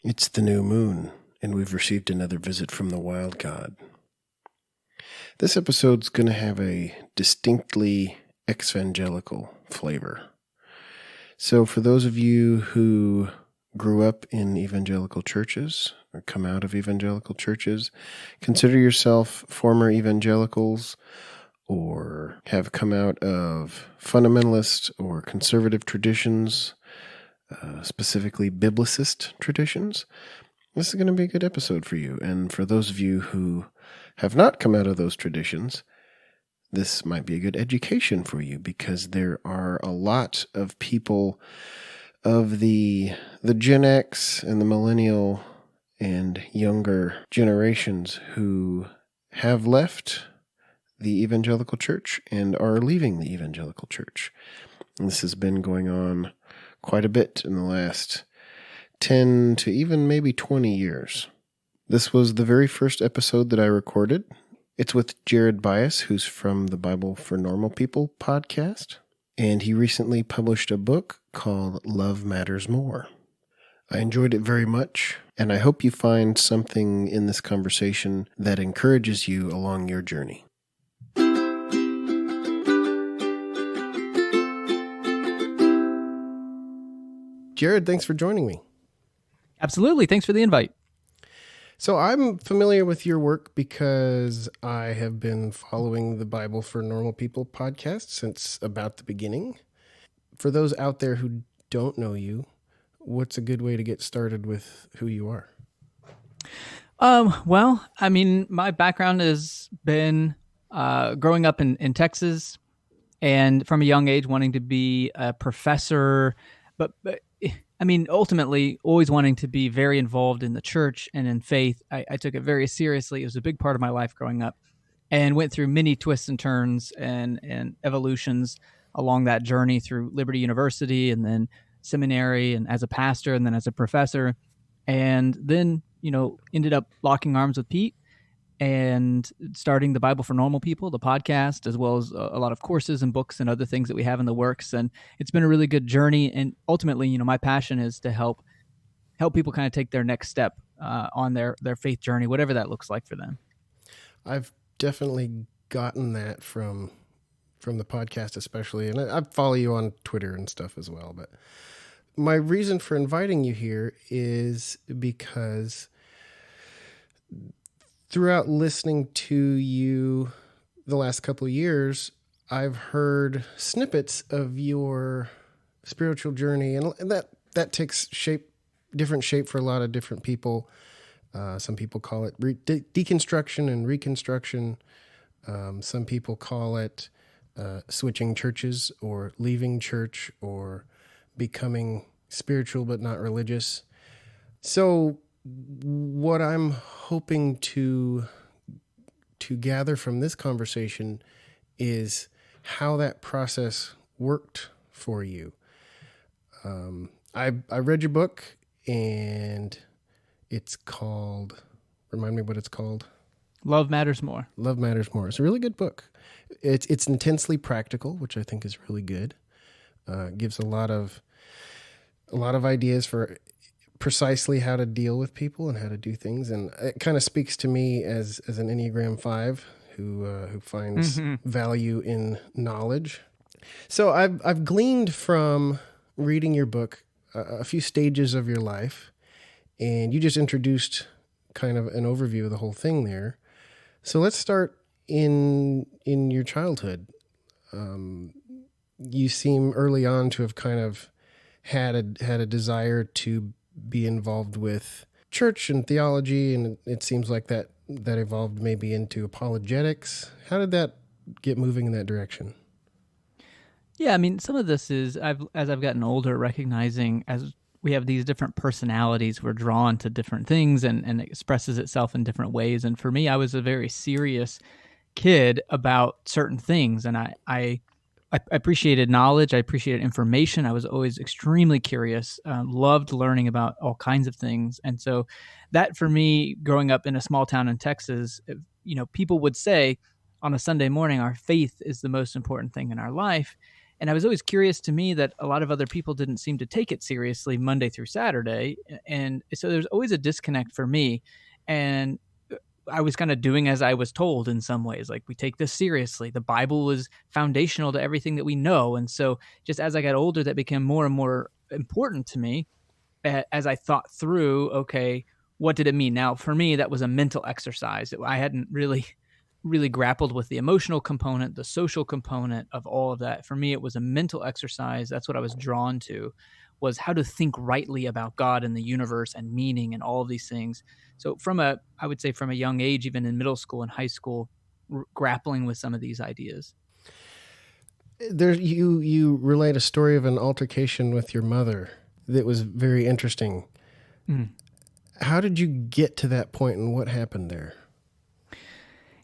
It's the new moon, and we've received another visit from the wild god. This episode's going to have a distinctly evangelical flavor. So for those of you who grew up in evangelical churches or come out of evangelical churches, consider yourself former evangelicals or have come out of fundamentalist or conservative traditions, specifically biblicist traditions, this is going to be a good episode for you. And for those of you who have not come out of those traditions, this might be a good education for you, because there are a lot of people of the Gen X and the millennial and younger generations who have left the evangelical church and are leaving the evangelical church. And this has been going on quite a bit in the last 10 to even maybe 20 years. This was the very first episode that I recorded. It's with Jared Byas, who's from the Bible for Normal People podcast, and he recently published a book called Love Matters More. I enjoyed it very much, and I hope you find something in this conversation that encourages you along your journey. Jared, thanks for joining me. Absolutely. Thanks for the invite. So I'm familiar with your work because I have been following the Bible for Normal People podcast since about the beginning. For those out there who don't know you, what's a good way to get started with who you are? Well, I mean, my background has been growing up in Texas, and from a young age wanting to be a professor, but I mean, ultimately, always wanting to be very involved in the church and in faith. I took it very seriously. It was a big part of my life growing up, and went through many twists and turns and evolutions along that journey through Liberty University and then seminary and as a pastor and then as a professor. And then, ended up locking arms with Pete and starting the Bible for Normal People, the podcast, as well as a lot of courses and books and other things that we have in the works. And it's been a really good journey. And ultimately, my passion is to help people kind of take their next step on their faith journey, whatever that looks like for them. I've definitely gotten that from the podcast especially, and I follow you on Twitter and stuff as well. But my reason for inviting you here is because throughout listening to you the last couple of years, I've heard snippets of your spiritual journey, and that takes different shape for a lot of different people. Some people call it deconstruction and reconstruction. Some people call it switching churches or leaving church or becoming spiritual but not religious. So what I'm hoping to gather from this conversation is how that process worked for you. I read your book, and it's called, remind me what it's called. Love Matters More. Love Matters More. It's a really good book. It's intensely practical, which I think is really good. Gives a lot of ideas for precisely how to deal with people and how to do things, and it kind of speaks to me as an Enneagram 5 who finds value in knowledge. So I've gleaned from reading your book a few stages of your life, and you just introduced kind of an overview of the whole thing there. So let's start in your childhood. You seem early on to have kind of had a desire to be involved with church and theology, and it seems like that evolved maybe into apologetics. How did that get moving in that direction? Yeah, I mean, some of this is as I've gotten older, recognizing as we have these different personalities, we're drawn to different things, and it expresses itself in different ways. And for me, I was a very serious kid about certain things, and I appreciated knowledge. I appreciated information. I was always extremely curious, loved learning about all kinds of things. And so that for me, growing up in a small town in Texas, people would say on a Sunday morning, our faith is the most important thing in our life. And I was always curious to me that a lot of other people didn't seem to take it seriously Monday through Saturday. And so there's always a disconnect for me. And I was kind of doing as I was told in some ways. Like, we take this seriously. The Bible was foundational to everything that we know. And so just as I got older, that became more and more important to me as I thought through, okay, what did it mean? Now, for me, that was a mental exercise. I hadn't really grappled with the emotional component, the social component of all of that. For me, it was a mental exercise. That's what I was drawn to, was how to think rightly about God and the universe and meaning and all of these things. So I would say from a young age, even in middle school and high school, grappling with some of these ideas. There, you relate a story of an altercation with your mother that was very interesting. Mm. How did you get to that point, and what happened there?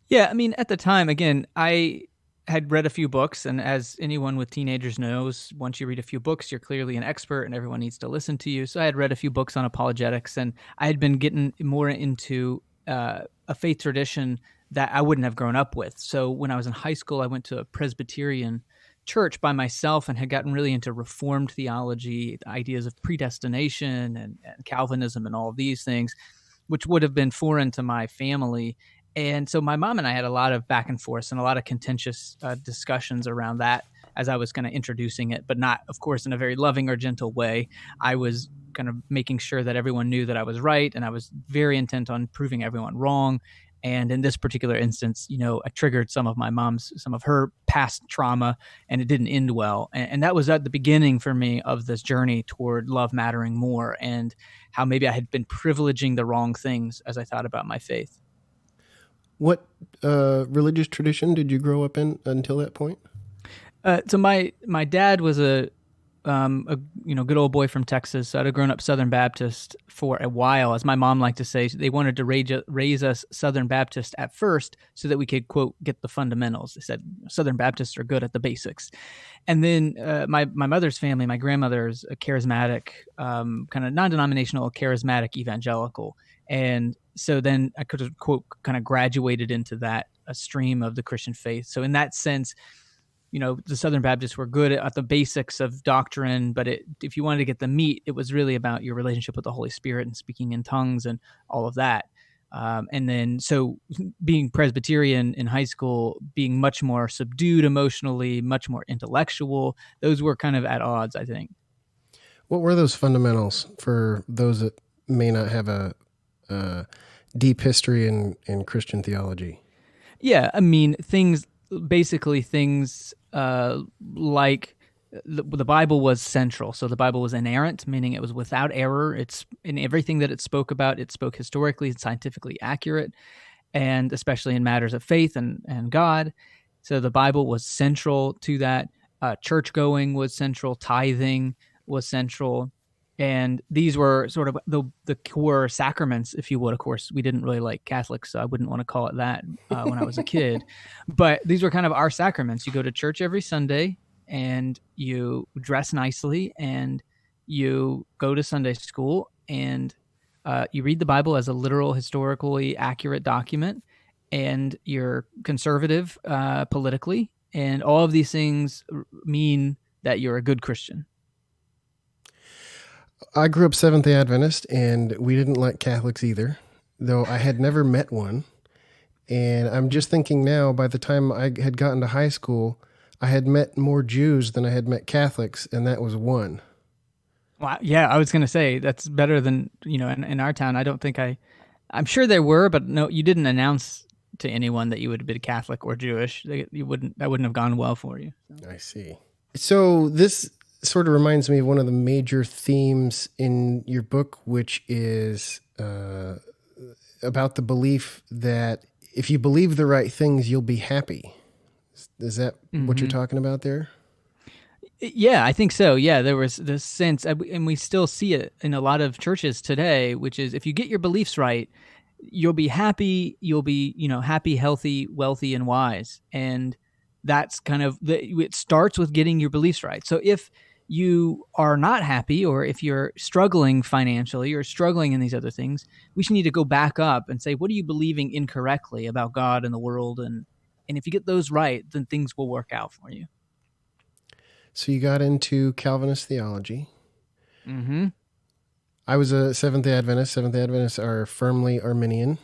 Yeah, I mean, at the time, again, I had read a few books, and as anyone with teenagers knows, once you read a few books, you're clearly an expert and everyone needs to listen to you. So I had read a few books on apologetics, and I had been getting more into a faith tradition that I wouldn't have grown up with. So when I was in high school, I went to a Presbyterian church by myself and had gotten really into Reformed theology, ideas of predestination and Calvinism and all of these things, which would have been foreign to my family. And so my mom and I had a lot of back and forth and a lot of contentious discussions around that as I was kind of introducing it, but not, of course, in a very loving or gentle way. I was kind of making sure that everyone knew that I was right, and I was very intent on proving everyone wrong. And in this particular instance, I triggered some of her past trauma, and it didn't end well. And that was at the beginning for me of this journey toward love mattering more, and how maybe I had been privileging the wrong things as I thought about my faith. What religious tradition did you grow up in until that point? So my dad was a good old boy from Texas. So I'd have grown up Southern Baptist for a while. As my mom liked to say, they wanted to raise us Southern Baptist at first so that we could, quote, get the fundamentals. They said Southern Baptists are good at the basics. And then my mother's family, my grandmother's a charismatic, kind of non-denominational, charismatic evangelical. And so then I could have, quote, kind of graduated into that a stream of the Christian faith. So in that sense, the Southern Baptists were good at the basics of doctrine, but if you wanted to get the meat, it was really about your relationship with the Holy Spirit and speaking in tongues and all of that. And then, so being Presbyterian in high school, being much more subdued emotionally, much more intellectual, those were kind of at odds, I think. What were those fundamentals for those that may not have a deep history in Christian theology? Yeah, I mean, things like the Bible was central. So the Bible was inerrant, meaning it was without error. It's in everything that it spoke about. It spoke historically and scientifically accurate, and especially in matters of faith and God. So the Bible was central to that. Church going was central. Tithing was central. And these were sort of the core sacraments, if you would. Of course, we didn't really like Catholics, so I wouldn't want to call it that when I was a kid. But these were kind of our sacraments. You go to church every Sunday, and you dress nicely, and you go to Sunday school, and you read the Bible as a literal, historically accurate document, and you're conservative politically. And all of these things mean that you're a good Christian. I grew up Seventh-day Adventist, and we didn't like Catholics either, though I had never met one. And I'm just thinking now, by the time I had gotten to high school, I had met more Jews than I had met Catholics, and that was one. Wow. Yeah, I was going to say that's better than, in our town. I don't think I'm sure there were, but no, you didn't announce to anyone that you would have been Catholic or Jewish. That wouldn't have gone well for you. So. I see. So this sort of reminds me of one of the major themes in your book, which is about the belief that if you believe the right things, you'll be happy. Is that what you're talking about there? Yeah, I think so. Yeah, there was this sense, and we still see it in a lot of churches today, which is if you get your beliefs right, you'll be happy, you'll be, happy, healthy, wealthy, and wise. And that's kind of, it starts with getting your beliefs right. So if you are not happy, or if you're struggling financially or struggling in these other things, we should need to go back up and say, what are you believing incorrectly about God and the world? And if you get those right, then things will work out for you. So you got into Calvinist theology. Mm-hmm. I was a Seventh-day Adventist. Seventh-day Adventists are firmly Arminian.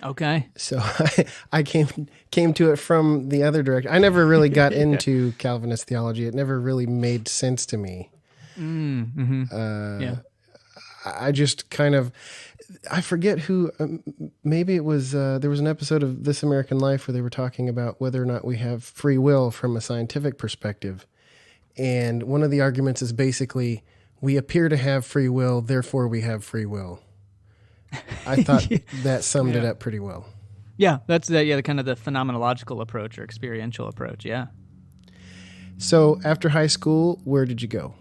Okay. So I came to it from the other direction. I never really got into Calvinist theology. It never really made sense to me. Mm-hmm. Yeah. I just kind of, I forget who, maybe it was, there was an episode of This American Life where they were talking about whether or not we have free will from a scientific perspective. And one of the arguments is basically, we appear to have free will, therefore we have free will. I thought that summed it up pretty well. Yeah, that's the kind of the phenomenological approach or experiential approach, yeah. So after high school, where did you go?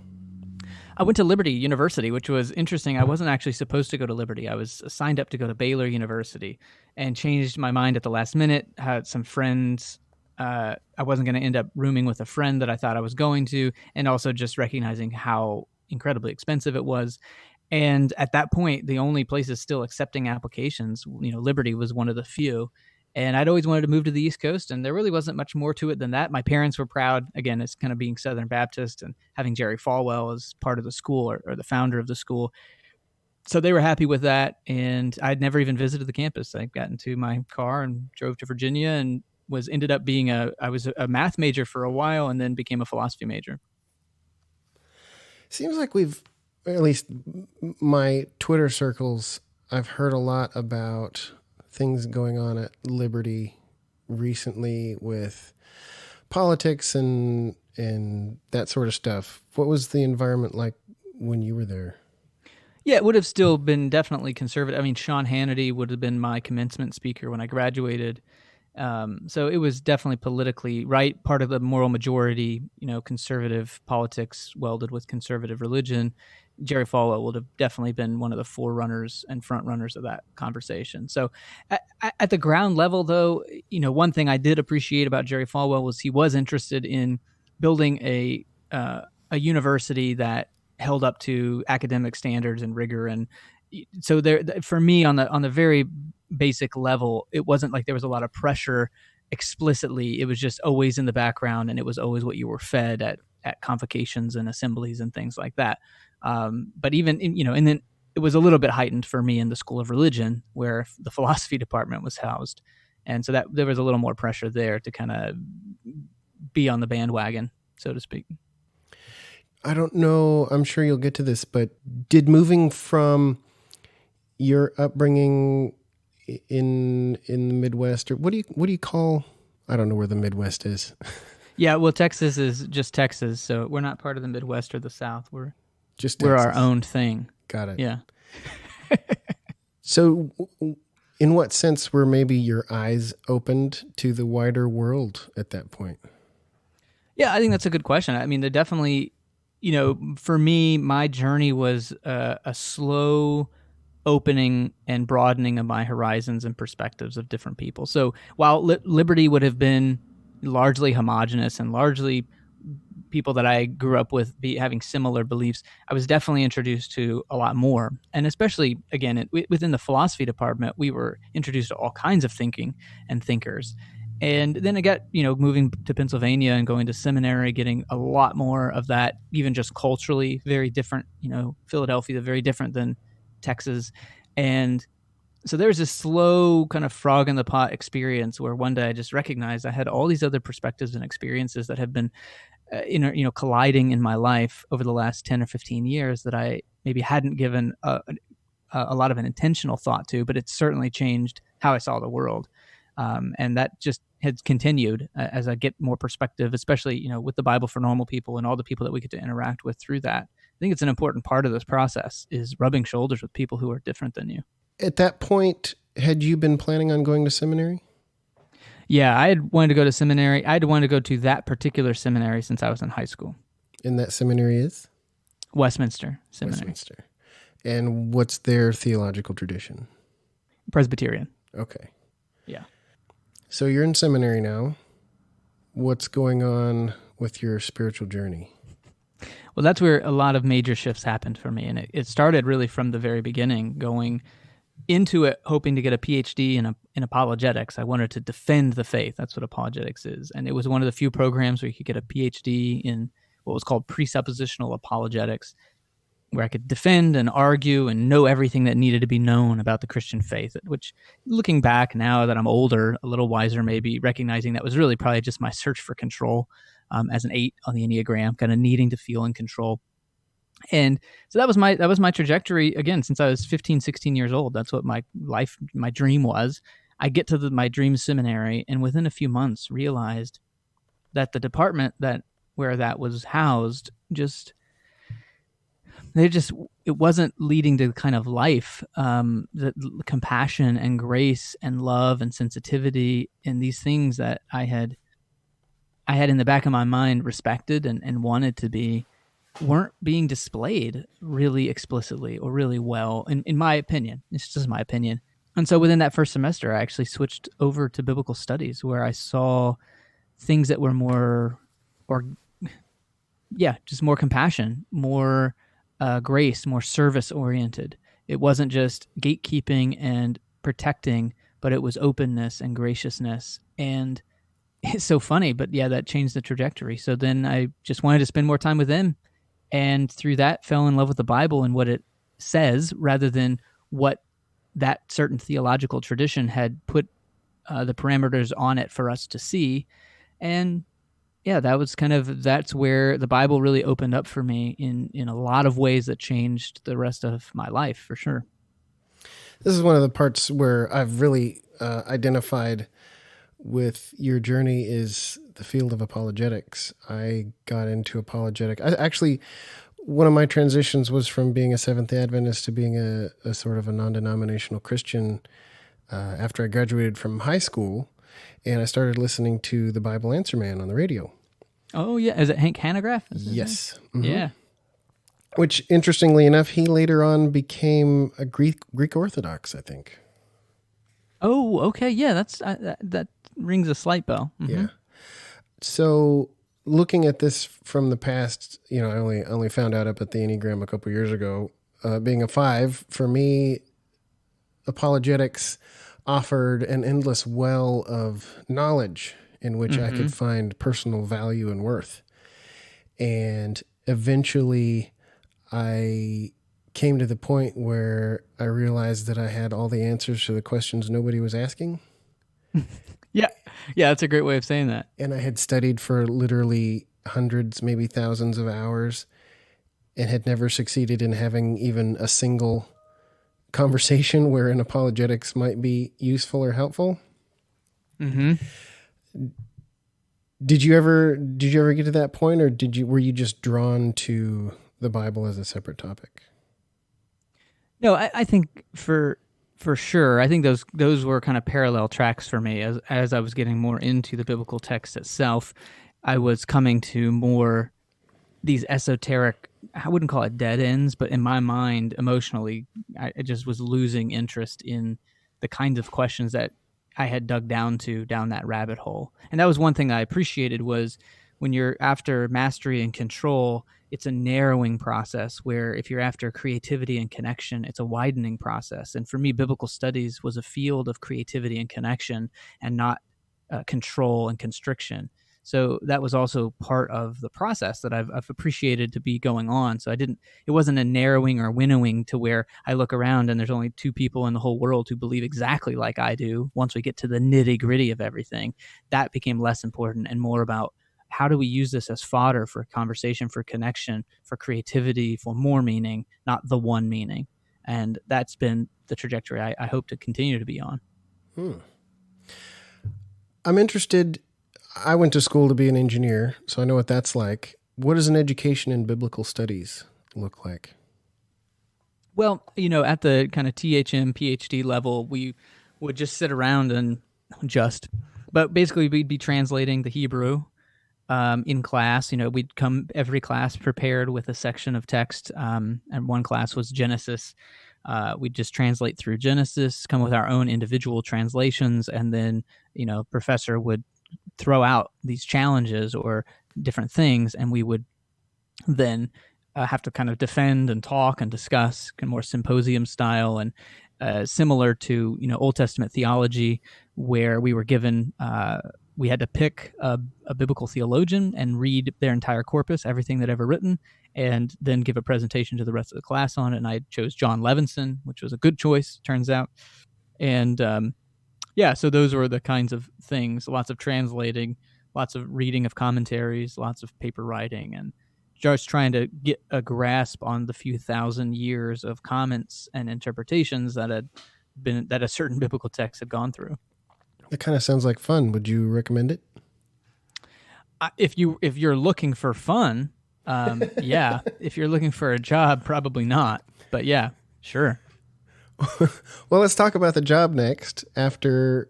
I went to Liberty University, which was interesting. I wasn't actually supposed to go to Liberty. I was signed up to go to Baylor University and changed my mind at the last minute. Had some friends. I wasn't going to end up rooming with a friend that I thought I was going to, and also just recognizing how incredibly expensive it was. And at that point, the only places still accepting applications, Liberty was one of the few. And I'd always wanted to move to the East Coast, and there really wasn't much more to it than that. My parents were proud. Again, it's kind of being Southern Baptist and having Jerry Falwell as part of the school or the founder of the school. So they were happy with that, and I'd never even visited the campus. I got into my car and drove to Virginia and ended up being I was a math major for a while and then became a philosophy major. Seems like at least my Twitter circles, I've heard a lot about things going on at Liberty recently with politics and that sort of stuff. What was the environment like when you were there? Yeah, it would have still been definitely conservative. I mean, Sean Hannity would have been my commencement speaker when I graduated. So it was definitely politically right, part of the moral majority, conservative politics welded with conservative religion. Jerry Falwell would have definitely been one of the forerunners and front runners of that conversation. So at the ground level, though, one thing I did appreciate about Jerry Falwell was he was interested in building a university that held up to academic standards and rigor. And so there, for me, on the very basic level, it wasn't like there was a lot of pressure explicitly. It was just always in the background, and it was always what you were fed at convocations and assemblies and things like that. But even and then it was a little bit heightened for me in the School of Religion, where the philosophy department was housed, and so that there was a little more pressure there to kind of be on the bandwagon, so to speak. I don't know. I'm sure you'll get to this, but did moving from your upbringing in the Midwest, or what do you call? I don't know where the Midwest is. Yeah, well, Texas is just Texas, so we're not part of the Midwest or the South. We're our own thing. Got it. Yeah. So, in what sense were maybe your eyes opened to the wider world at that point? Yeah, I think that's a good question. I mean, they're definitely, for me, my journey was a slow opening and broadening of my horizons and perspectives of different people. So while Liberty would have been largely homogenous and largely people that I grew up with having similar beliefs, I was definitely introduced to a lot more. And especially, again, within the philosophy department, we were introduced to all kinds of thinking and thinkers. And then I got, moving to Pennsylvania and going to seminary, getting a lot more of that, even just culturally, very different, Philadelphia, very different than Texas. And so there's this slow kind of frog in the pot experience where one day I just recognized I had all these other perspectives and experiences that have been, colliding in my life over the last 10 or 15 years that I maybe hadn't given a lot of an intentional thought to, but it's certainly changed how I saw the world. And that just has continued as I get more perspective, especially, with the Bible for Normal People and all the people that we get to interact with through that. I think it's an important part of this process is rubbing shoulders with people who are different than you. At that point, had you been planning on going to seminary? Yeah, I had wanted to go to seminary. I had wanted to go to that particular seminary since I was in high school. And that seminary is? Westminster Seminary. Westminster. And what's their theological tradition? Presbyterian. Okay. Yeah. So you're in seminary now. What's going on with your spiritual journey? Well, that's where a lot of major shifts happened for me. And it started really from the very beginning, going into it hoping to get a PhD in apologetics. I wanted to defend the faith. That's what apologetics is. And it was one of the few programs where you could get a PhD in what was called presuppositional apologetics, where I could defend and argue and know everything that needed to be known about the Christian faith, which, looking back now that I'm older, a little wiser maybe, recognizing that was really probably just my search for control as an 8 on the Enneagram, kind of needing to feel in control. And so that was my trajectory, again, since I was 15, 16 years old. That's what my dream was. I get to my dream seminary, and within a few months realized that the department where that was housed it wasn't leading to the kind of life, the compassion and grace and love and sensitivity and these things that I had in the back of my mind respected and wanted to be, weren't being displayed really explicitly or really well, in my opinion. It's just my opinion. And so within that first semester, I actually switched over to biblical studies, where I saw things that were more compassion, more grace, more service-oriented. It wasn't just gatekeeping and protecting, but it was openness and graciousness. And it's so funny, but yeah, that changed the trajectory. So then I just wanted to spend more time with them, and through that fell in love with the Bible and what it says, rather than what that certain theological tradition had put the parameters on it for us to see. And yeah, that's where the Bible really opened up for me in a lot of ways that changed the rest of my life, for sure. This is one of the parts where I've really identified with your journey is the field of apologetics. I got into one of my transitions was from being a Seventh-day Adventist to being a sort of a non-denominational Christian after I graduated from high school, and I started listening to the Bible Answer Man on the radio. Oh, yeah. Is it Hank Hanegraaff? Yes. Mm-hmm. Yeah. Which, interestingly enough, he later on became a Greek Orthodox, I think. Oh, okay. Yeah, that rings a slight bell. Mm-hmm. Yeah. So looking at this from the past, I only found out up at the Enneagram a couple years ago. Being a 5, for me, apologetics offered an endless well of knowledge in which I could find personal value and worth. And eventually I came to the point where I realized that I had all the answers to the questions nobody was asking. Yeah. Yeah, that's a great way of saying that. And I had studied for literally hundreds, maybe thousands of hours, and had never succeeded in having even a single conversation where an apologetics might be useful or helpful. Mm-hmm. Did you ever get to that point, or were you just drawn to the Bible as a separate topic? No, I think for sure. I think those were kind of parallel tracks for me. As I was getting more into the biblical text itself, I was coming to more these esoteric, I wouldn't call it dead ends, but in my mind, emotionally, I just was losing interest in the kinds of questions that I had dug down that rabbit hole. And that was one thing I appreciated, was when you're after mastery and control, it's a narrowing process, where if you're after creativity and connection, it's a widening process. And for me, biblical studies was a field of creativity and connection, and not control and constriction. So that was also part of the process that I've appreciated to be going on. So it wasn't a narrowing or winnowing to where I look around and there's only 2 people in the whole world who believe exactly like I do. Once we get to the nitty gritty of everything, that became less important and more about how do we use this as fodder for conversation, for connection, for creativity, for more meaning, not the one meaning. And that's been the trajectory I hope to continue to be on. I'm interested. I went to school to be an engineer, so I know what that's like. What does an education in biblical studies look like? Well, at the kind of THM, PhD level, we would just sit around but basically we'd be translating the Hebrew in class. We'd come every class prepared with a section of text, and one class was Genesis. We'd just translate through Genesis, come with our own individual translations, and then, professor would throw out these challenges or different things, and we would then have to kind of defend and talk and discuss, kind of more symposium style, and similar to Old Testament theology, where we were given we had to pick a biblical theologian and read their entire corpus, everything they'd ever written, and then give a presentation to the rest of the class on it. And I chose John Levinson, which was a good choice, turns out. And yeah, so those were the kinds of things, lots of translating, lots of reading of commentaries, lots of paper writing, and just trying to get a grasp on the few thousand years of comments and interpretations that a certain biblical text had gone through. That kind of sounds like fun. Would you recommend it? If you're looking for fun, yeah. If you're looking for a job, probably not. But yeah, sure. Well, let's talk about the job next. After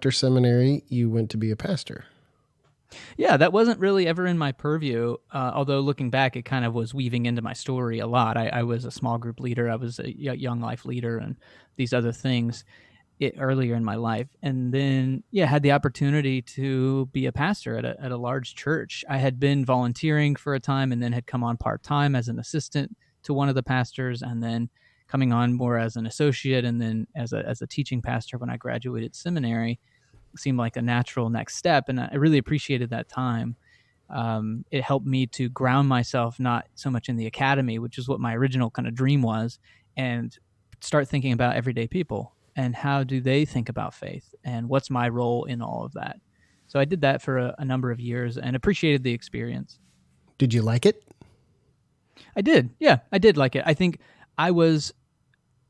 seminary, you went to be a pastor. Yeah, that wasn't really ever in my purview, although looking back, it kind of was weaving into my story a lot. I was a small group leader. I was a young life leader and these other things earlier in my life. And then, yeah, had the opportunity to be a pastor at a large church. I had been volunteering for a time and then had come on part-time as an assistant to one of the pastors, and then coming on more as an associate and then as a teaching pastor when I graduated seminary. Seemed like a natural next step, and I really appreciated that time. It helped me to ground myself not so much in the academy, which is what my original kind of dream was, and start thinking about everyday people and how do they think about faith and what's my role in all of that. So I did that for a number of years and appreciated the experience. Did you like it? I did. Yeah, I did like it. I think I was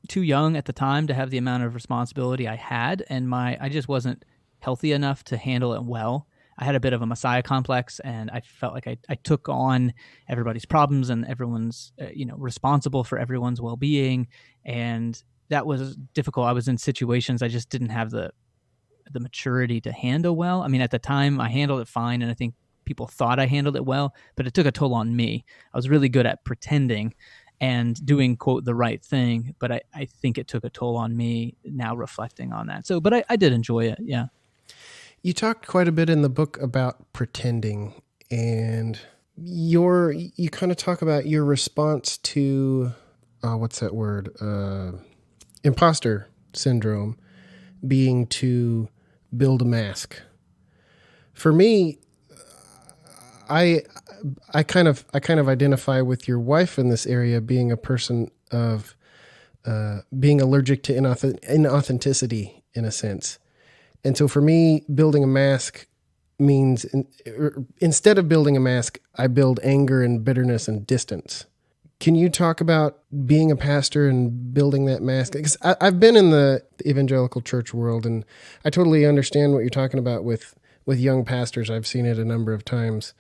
too young at the time to have the amount of responsibility I had, and I just wasn't healthy enough to handle it well. I had a bit of a messiah complex, and I felt like I took on everybody's problems and everyone's responsible for everyone's well-being, and that was difficult. I was in situations I just didn't have the maturity to handle well. I mean, at the time I handled it fine, and I think people thought I handled it well, but it took a toll on me. I was really good at pretending and doing, quote, the right thing, but I think it took a toll on me now reflecting on that. So, but I did enjoy it, yeah. You talked quite a bit in the book about pretending, and you kind of talk about your response to, what's that word? Imposter syndrome being to build a mask. For me, I kind of identify with your wife in this area, being a person of being allergic to inauthenticity in a sense. And so for me, building a mask means instead of building a mask, I build anger and bitterness and distance. Can you talk about being a pastor and building that mask? Because I've been in the evangelical church world, and I totally understand what you're talking about with young pastors. I've seen it a number of times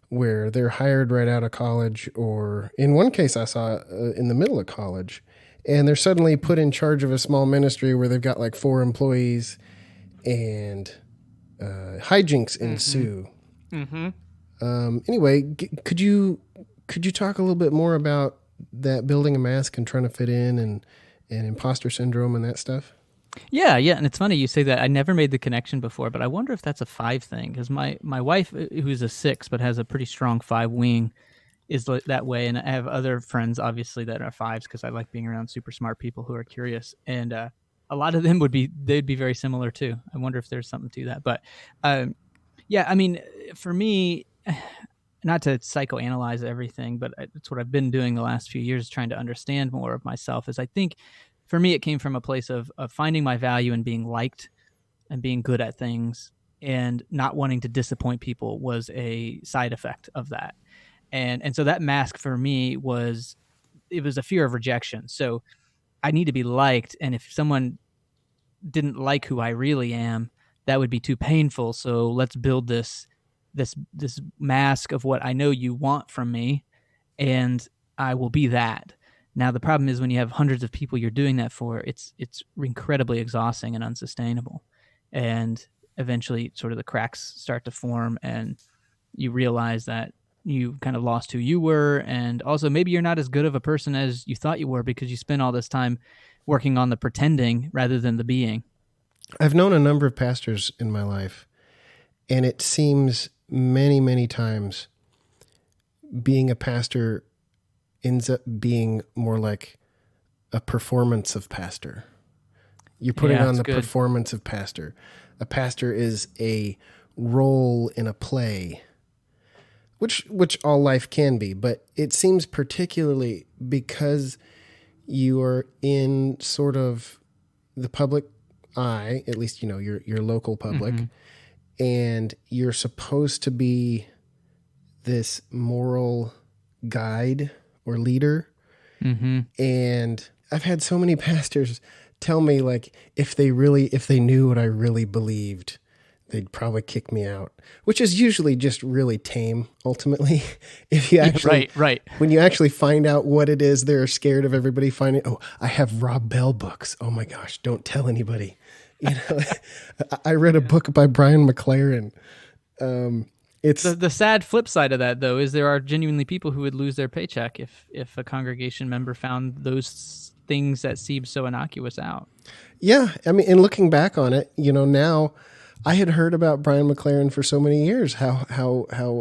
where they're hired right out of college, or in one case I saw in the middle of college, and they're suddenly put in charge of a small ministry where they've got like 4 employees, and hijinks ensue. Mm-hmm. Anyway, could you talk a little bit more about that, building a mask and trying to fit in, and imposter syndrome and that stuff? Yeah, and it's funny you say that. I never made the connection before, but I wonder if that's a 5 thing, because my wife, who's a 6 but has a pretty strong 5 wing, is that way, and I have other friends obviously that are 5s because I like being around super smart people who are curious, and a lot of them they'd be very similar too. I wonder if there's something to that. But yeah, I mean, for me, not to psychoanalyze everything, but it's what I've been doing the last few years, trying to understand more of myself, is I think for me, it came from a place of finding my value and being liked and being good at things, and not wanting to disappoint people was a side effect of that. And so that mask for me was a fear of rejection. So I need to be liked, and if someone didn't like who I really am, that would be too painful. So let's build this mask of what I know you want from me, and I will be that. Now the problem is when you have hundreds of people you're doing that for, it's incredibly exhausting and unsustainable, and eventually sort of the cracks start to form, and you realize that you kind of lost who you were, and also maybe you're not as good of a person as you thought you were because you spent all this time working on the pretending rather than the being. I've known a number of pastors in my life, and it seems many, many times being a pastor ends up being more like a performance of pastor. You're putting on the performance of pastor. A pastor is a role in a play, which all life can be, but it seems particularly because you are in sort of the public eye, at least, your local public, and you're supposed to be this moral guide or leader. And I've had so many pastors tell me, like, if they knew what I really believed, they'd probably kick me out, which is usually just really tame, ultimately. If you actually, right. When you actually find out what it is, they're scared of everybody finding, oh, I have Rob Bell books. Oh my gosh, don't tell anybody. I read a book by Brian McLaren. It's the sad flip side of that, though, is there are genuinely people who would lose their paycheck if a congregation member found those things that seem so innocuous out. Yeah. I mean, and looking back on it, now I had heard about Brian McLaren for so many years, how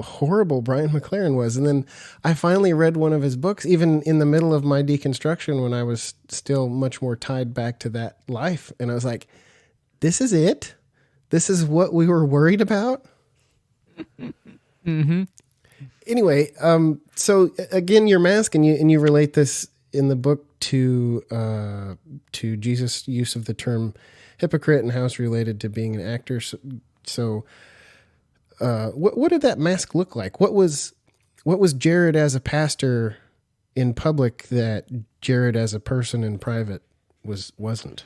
horrible Brian McLaren was. And then I finally read one of his books, even in the middle of my deconstruction when I was still much more tied back to that life. And I was like, this is it? This is what we were worried about? Anyway, so again, your mask, and you relate this in the book to Jesus' use of the term hypocrite and how it's related to being an actor. So what did that mask look like? What was Jared as a pastor in public that Jared as a person in private wasn't?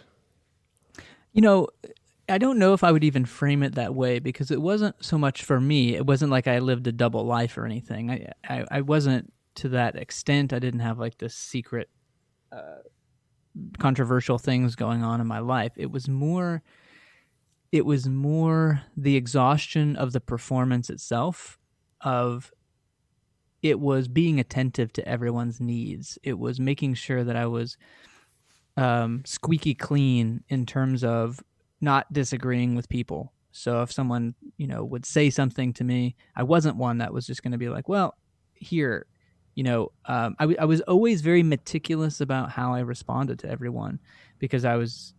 I don't know if I would even frame it that way, because it wasn't so much for me. It wasn't like I lived a double life or anything. I wasn't to that extent. I didn't have like this secret controversial things going on in my life. It was more the exhaustion of the performance itself. It was being attentive to everyone's needs. It was making sure that I was squeaky clean in terms of not disagreeing with people. So if someone, would say something to me, I wasn't one that was just going to be like, well, here, I was always very meticulous about how I responded to everyone, because I was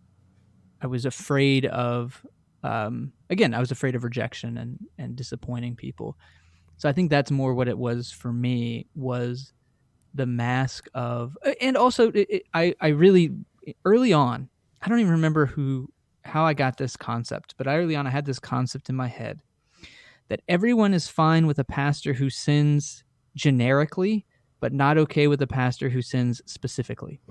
afraid of, again, I was afraid of rejection and disappointing people. So I think that's more what it was for me, was the mask of, and also I really, early on, I don't even remember how I got this concept, but early on I had this concept in my head that everyone is fine with a pastor who sins generically, but not okay with a pastor who sins specifically.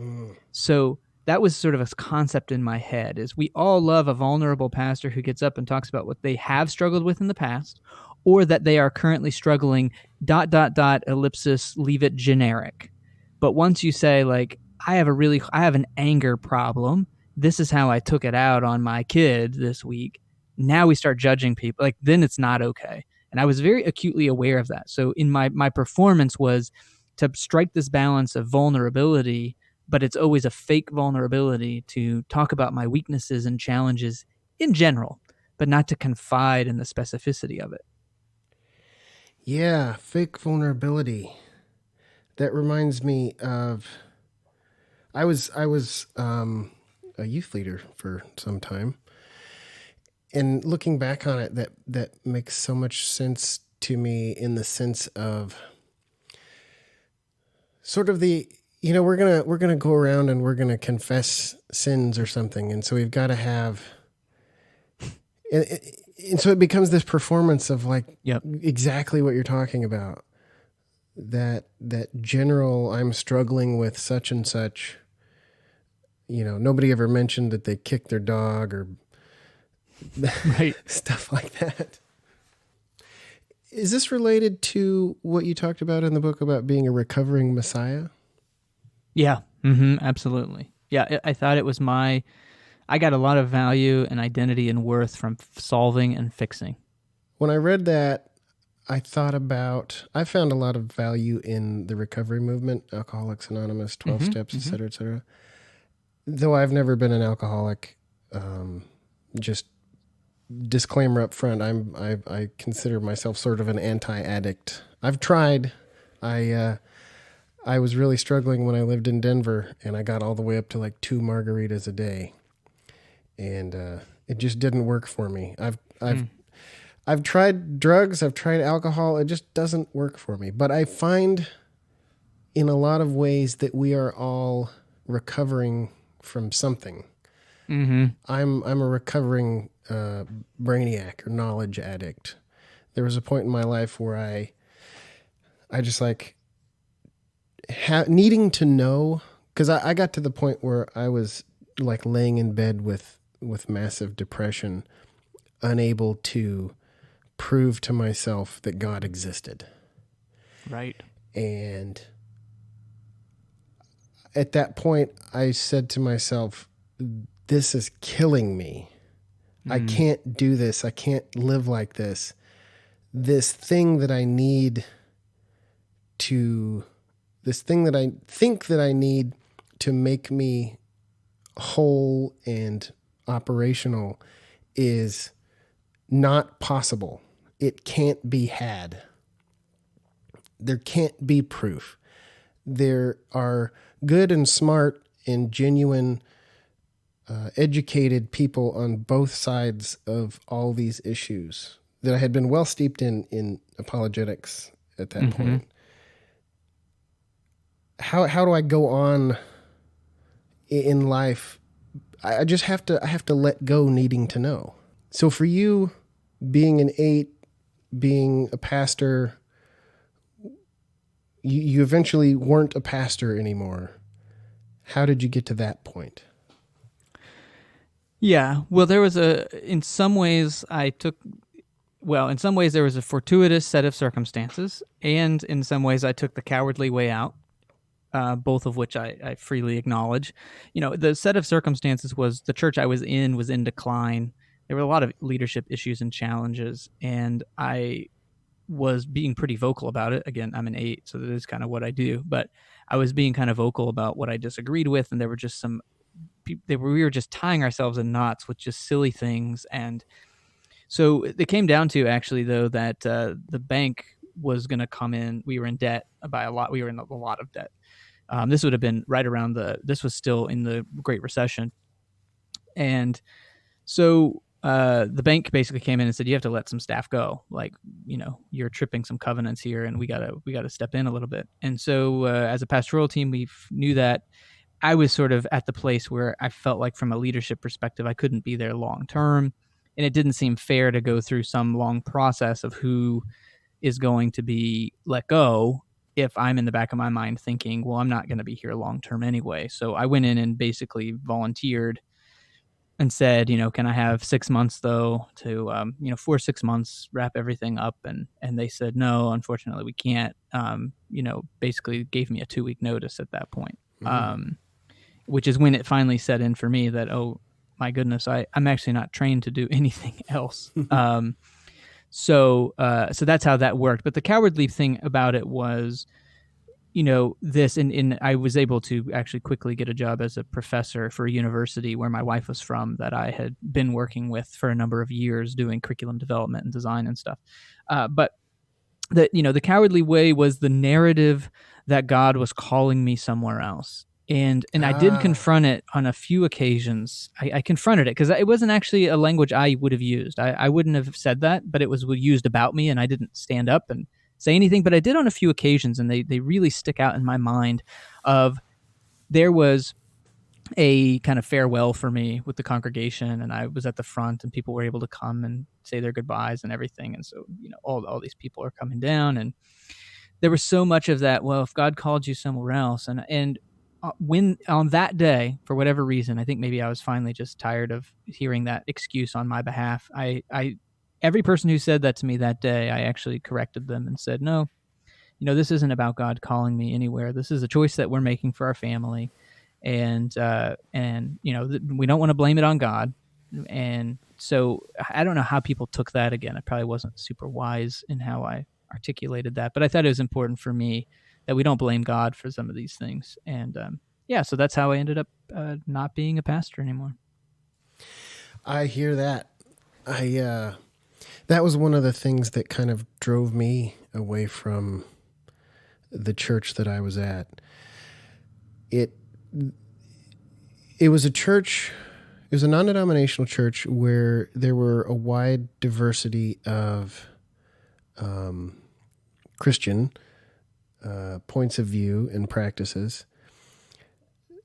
So that was sort of a concept in my head, is we all love a vulnerable pastor who gets up and talks about what they have struggled with in the past, or that they are currently struggling, ... ellipsis, leave it generic. But once you say, like, I have an anger problem, this is how I took it out on my kid this week, now we start judging people, like, then it's not okay. And I was very acutely aware of that. So in my performance was to strike this balance of vulnerability, but it's always a fake vulnerability, to talk about my weaknesses and challenges in general, but not to confide in the specificity of it. Yeah, fake vulnerability. That reminds me of, I was a youth leader for some time, and looking back on it, that makes so much sense to me, in the sense of sort of the, we're gonna go around and we're gonna confess sins or something, and so we've got to have, and so it becomes this performance of, like, exactly what you're talking about, that general, I'm struggling with such and such. Nobody ever mentioned that they kicked their dog or right. stuff like that. Is this related to what you talked about in the book about being a recovering Messiah? Yeah, absolutely. Yeah, I thought it was I got a lot of value and identity and worth from solving and fixing. When I read that, I found a lot of value in the recovery movement, Alcoholics Anonymous, 12 Steps, et cetera, et cetera. Though I've never been an alcoholic, just disclaimer up front, I consider myself sort of an anti-addict. I've tried. I was really struggling when I lived in Denver, and I got all the way up to like 2 margaritas a day, and it just didn't work for me. I've tried drugs, I've tried alcohol. It just doesn't work for me. But I find in a lot of ways that we are all recovering from something. Mm-hmm. I'm a recovering brainiac or knowledge addict. There was a point in my life where I just like needing to know, because I got to the point where I was like laying in bed with massive depression, unable to prove to myself that God existed. Right. And at that point, I said to myself, this is killing me. I can't do this. I can't live like this. This thing that I need to, this thing that I think that I need to make me whole and operational is not possible. It can't be had. There can't be proof. There are good and smart and genuine, educated people on both sides of all these issues that I had been well steeped in apologetics at that point. How do I go on in life? I just have to let go needing to know. So for you, being an 8, being a pastor, you eventually weren't a pastor anymore. How did you get to that point? Yeah. Well, in some ways there was a fortuitous set of circumstances, and in some ways I took the cowardly way out, both of which I freely acknowledge. The set of circumstances was the church I was in decline. There were a lot of leadership issues and challenges, and I was being pretty vocal about it. Again, I'm an 8, so that is kind of what I do, but I was being kind of vocal about what I disagreed with, and there were just we were just tying ourselves in knots with just silly things. And so it came down to, actually, though, that the bank was going to come in. We were in debt by a lot. We were in a lot of debt. This would have been right around this was still in the Great Recession. And so the bank basically came in and said, you have to let some staff go. Like, you're tripping some covenants here, and we gotta step in a little bit. And so as a pastoral team, we knew that I was sort of at the place where I felt like, from a leadership perspective, I couldn't be there long term. And it didn't seem fair to go through some long process of who is going to be let go if I'm in the back of my mind thinking, well, I'm not going to be here long term anyway. So I went in and basically volunteered and said, can I have 6 months though to, for 6 months, wrap everything up? And they said, no, unfortunately we can't. Basically gave me a 2-week notice at that point, which is when it finally set in for me that, oh my goodness, I'm actually not trained to do anything else. So that's how that worked. But the cowardly thing about it was, this, and I was able to actually quickly get a job as a professor for a university where my wife was from, that I had been working with for a number of years doing curriculum development and design and stuff. But the cowardly way was the narrative that God was calling me somewhere else. And I did confront it on a few occasions. I confronted it because it wasn't actually a language I would have used. I wouldn't have said that, but it was used about me, and I didn't stand up and say anything. But I did on a few occasions, and they really stick out in my mind. There was a kind of farewell for me with the congregation, and I was at the front, and people were able to come and say their goodbyes and everything. And so, all these people are coming down, and there was so much of that. Well, if God called you somewhere else, and when on that day, for whatever reason, I think maybe I was finally just tired of hearing that excuse on my behalf. Every person who said that to me that day, I actually corrected them and said, no, this isn't about God calling me anywhere. This is a choice that we're making for our family. And we don't want to blame it on God. And so I don't know how people took that. Again, I probably wasn't super wise in how I articulated that, but I thought it was important for me that we don't blame God for some of these things. And so that's how I ended up not being a pastor anymore. I hear that. That was one of the things that kind of drove me away from the church that I was at. It was a church was a non-denominational church where there were a wide diversity of Christian points of view and practices.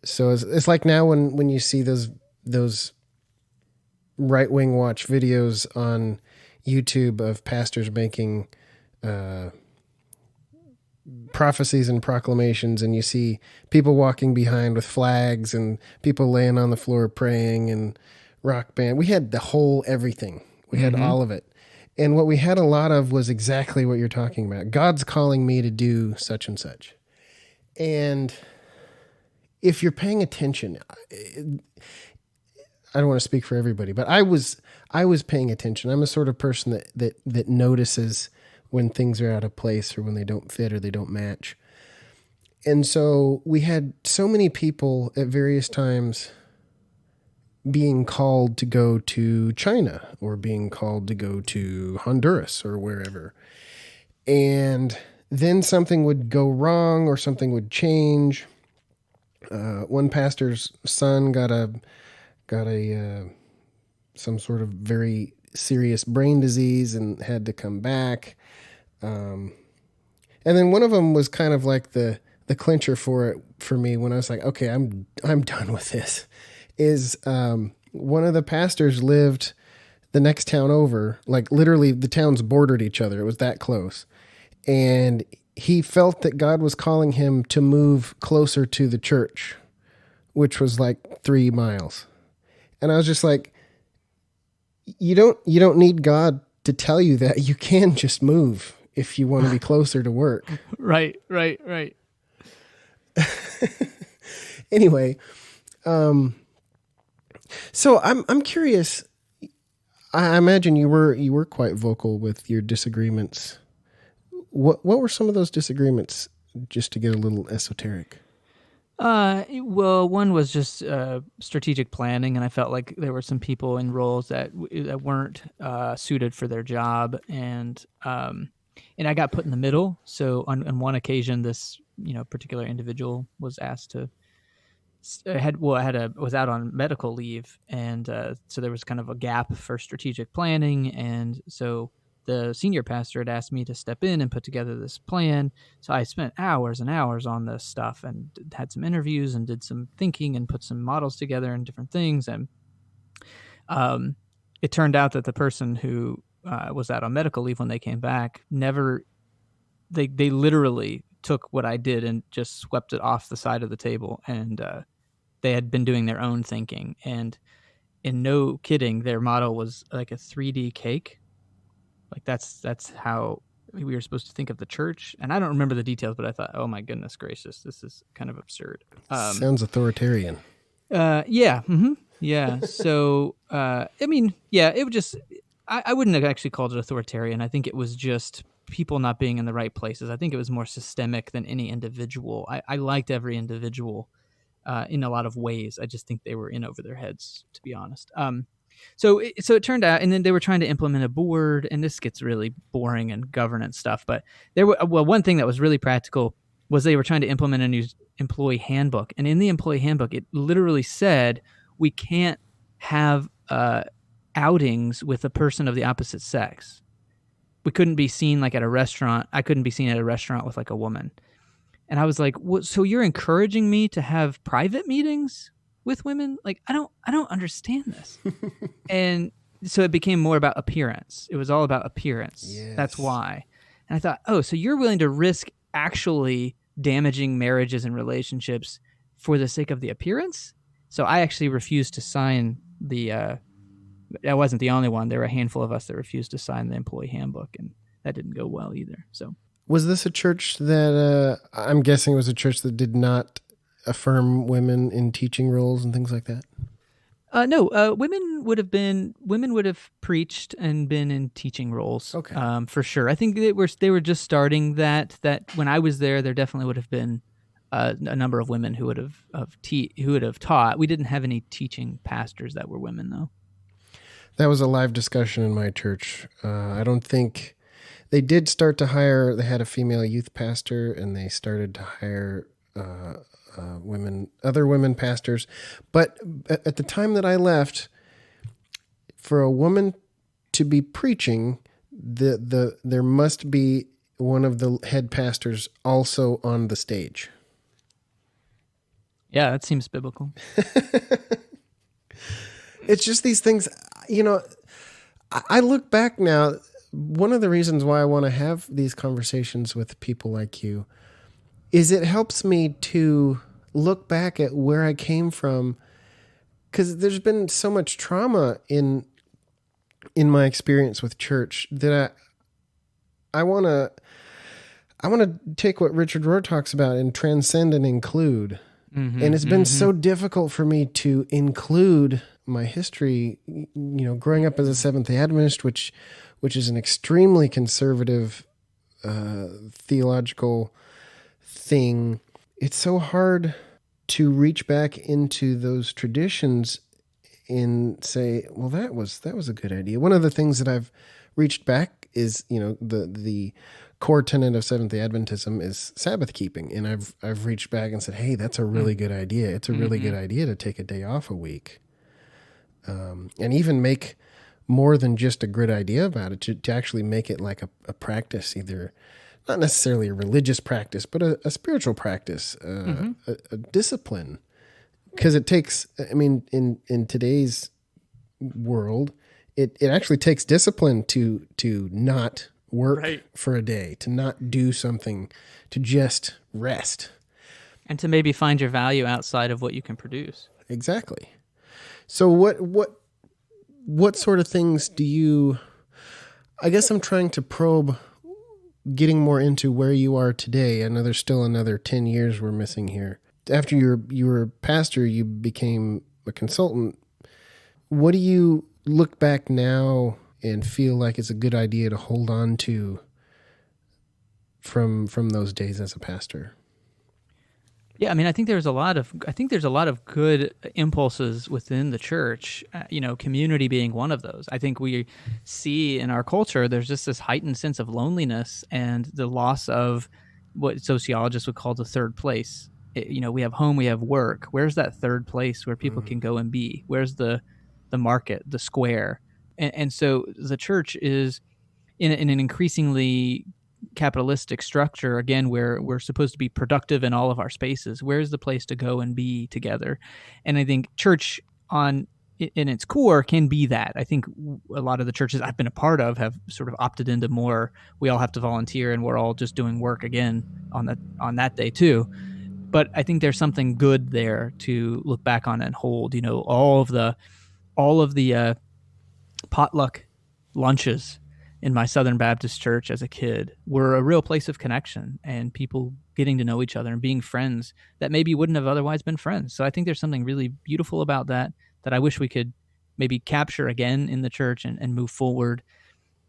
So it's like now when you see those right-wing watch videos on YouTube of pastors making prophecies and proclamations, and you see people walking behind with flags and people laying on the floor praying and rock band. We had the whole everything. We had all of it. And what we had a lot of was exactly what you're talking about. God's calling me to do such and such. And if you're paying attention, I don't want to speak for everybody, but I was paying attention. I'm a sort of person that notices when things are out of place or when they don't fit or they don't match. And so we had so many people at various times being called to go to China or being called to go to Honduras or wherever. And then something would go wrong or something would change. One pastor's son got some sort of very serious brain disease and had to come back. And then one of them was kind of like the clincher for me when I was like, okay, I'm done with this. One of the pastors lived the next town over, like literally the towns bordered each other. It was that close. And he felt that God was calling him to move closer to the church, which was like 3 miles. And I was just like, you don't need God to tell you that. You can just move if you want to be closer to work. Right. Anyway, so I'm curious. I imagine you were quite vocal with your disagreements. What were some of those disagreements, just to get a little esoteric? Well, one was just strategic planning, and I felt like there were some people in roles that weren't suited for their job, and I got put in the middle. So on one occasion, this particular individual was asked to was out on medical leave, and so there was kind of a gap for strategic planning, and so the senior pastor had asked me to step in and put together this plan. So I spent hours and hours on this stuff and had some interviews and did some thinking and put some models together and different things. And it turned out that the person who was out on medical leave when they came back they literally took what I did and just swept it off the side of the table. And they had been doing their own thinking. And in no kidding, their model was like a 3D cake. Like that's how we were supposed to think of the church. And I don't remember the details, but I thought, oh my goodness gracious, this is kind of absurd. Sounds authoritarian. Yeah. Mm-hmm. Yeah. So, it would just, I wouldn't have actually called it authoritarian. I think it was just people not being in the right places. I think it was more systemic than any individual. I liked every individual in a lot of ways. I just think they were in over their heads, to be honest. So it turned out, and then they were trying to implement a board, and this gets really boring and governance stuff. But one thing that was really practical was they were trying to implement a new employee handbook, and in the employee handbook, it literally said we can't have outings with a person of the opposite sex. We couldn't be seen like at a restaurant. I couldn't be seen at a restaurant with like a woman, and I was like, so you're encouraging me to have private meetings with women? Like, I don't understand this. And so it became more about appearance. It was all about appearance. Yes. That's why. And I thought, oh, so you're willing to risk actually damaging marriages and relationships for the sake of the appearance? So I actually refused to sign I wasn't the only one. There were a handful of us that refused to sign the employee handbook, and that didn't go well either. So was this a church that I'm guessing it was a church that did not affirm women in teaching roles and things like that? No, women would have preached and been in teaching roles. Okay. For sure. I think they were just starting that when I was there definitely would have been a number of women who would have taught. We didn't have any teaching pastors that were women, though. That was a live discussion in my church. I don't think they did start to hire. They had a female youth pastor, and they started to hire other women pastors. But at the time that I left, for a woman to be preaching, there must be one of the head pastors also on the stage. Yeah, that seems biblical. It's just these things, I look back now. One of the reasons why I want to have these conversations with people like you is it helps me to look back at where I came from, because there's been so much trauma in my experience with church that I want to take what Richard Rohr talks about and transcend and include. And it's been so difficult for me to include my history, growing up as a Seventh-day Adventist, which is an extremely conservative theological thing. It's so hard to reach back into those traditions and say, well, that was a good idea. One of the things that I've reached back is, the core tenet of Seventh-day Adventism is Sabbath keeping. And I've reached back and said, hey, that's a really good idea. It's a really good idea to take a day off a week. And even make more than just a good idea about it, to actually make it like a practice, either not necessarily a religious practice, but a spiritual practice, a discipline. Because it takes, in today's world, it actually takes discipline to not work for a day, to not do something, to just rest. And to maybe find your value outside of what you can produce. Exactly. So what sort of things do you, I guess I'm trying to probe, getting more into where you are today. I know there's still another 10 years we're missing here. After you were a pastor, you became a consultant. What do you look back now and feel like it's a good idea to hold on to from those days as a pastor? Yeah, I think there's a lot of good impulses within the church. Community being one of those. I think we see in our culture there's just this heightened sense of loneliness and the loss of what sociologists would call the third place. We have home, we have work. Where's that third place where people can go and be? Where's the market, the square? And so the church is in an increasingly capitalistic structure, again, where we're supposed to be productive in all of our spaces. Where's the place to go and be together? And I think church in its core can be that. I think a lot of the churches I've been a part of have sort of opted into more, we all have to volunteer and we're all just doing work again on that day too. But I think there's something good there to look back on and hold. All of the potluck lunches in my Southern Baptist church as a kid were a real place of connection and people getting to know each other and being friends that maybe wouldn't have otherwise been friends. So I think there's something really beautiful about that I wish we could maybe capture again in the church and move forward.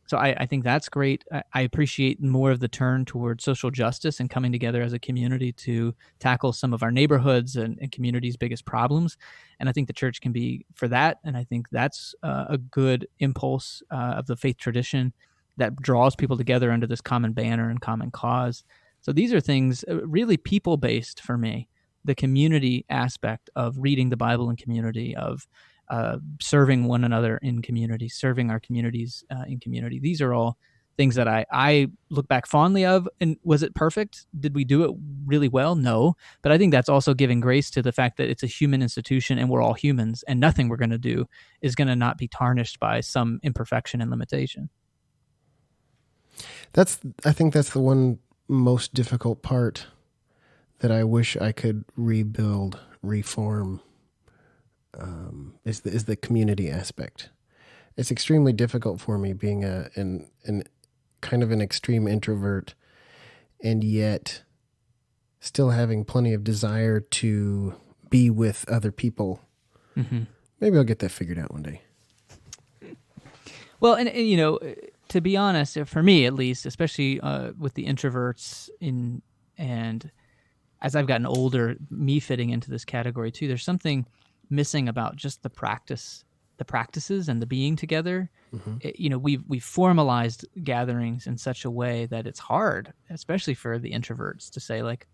So I think that's great. I appreciate more of the turn toward social justice and coming together as a community to tackle some of our neighborhoods and communities' biggest problems. And I think the church can be for that. And I think that's a good impulse of the faith tradition that draws people together under this common banner and common cause. So these are things really people-based for me. The community aspect of reading the Bible in community, of serving one another in community, serving our communities in community. These are all things that I look back fondly of. And was it perfect? Did we do it really well? No. But I think that's also giving grace to the fact that it's a human institution and we're all humans and nothing we're going to do is going to not be tarnished by some imperfection and limitation. I think that's the one most difficult part that I wish I could rebuild, reform, is the community aspect. It's extremely difficult for me being an kind of an extreme introvert, and yet still having plenty of desire to be with other people. Mm-hmm. Maybe I'll get that figured out one day. Well, and to be honest, for me at least, especially with the introverts and as I've gotten older, me fitting into this category too, there's something missing about just the practices and the being together. Mm-hmm. We've formalized gatherings in such a way that it's hard, especially for the introverts, to say like,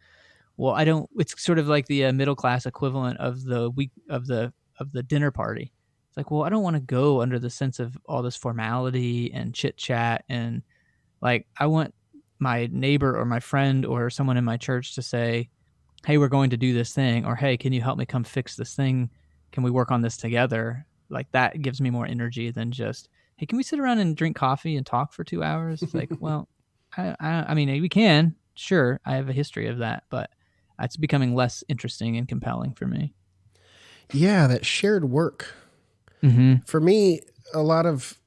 well, I don't. It's sort of like the middle class equivalent of the week of the dinner party. It's like, well, I don't want to go under the sense of all this formality and chit chat, and like I want my neighbor or my friend or someone in my church to say, hey, we're going to do this thing, or hey, can you help me come fix this thing? Can we work on this together? Like that gives me more energy than just, hey, can we sit around and drink coffee and talk for 2 hours? It's like, well, I mean, we can, sure. I have a history of that, but it's becoming less interesting and compelling for me. Yeah, that shared work. Mm-hmm. For me, a lot of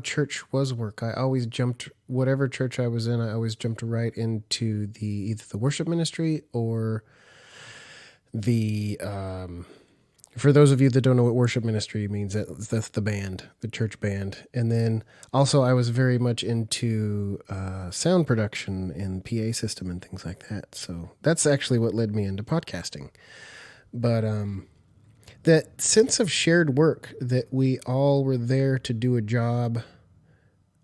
church was work. I always jumped, whatever church I was in, I always jumped right into either the worship ministry or the for those of you that don't know what worship ministry means, that's the band, the church band. And then also I was very much into sound production and PA system and things like that. So that's actually what led me into podcasting. But that sense of shared work, that we all were there to do a job.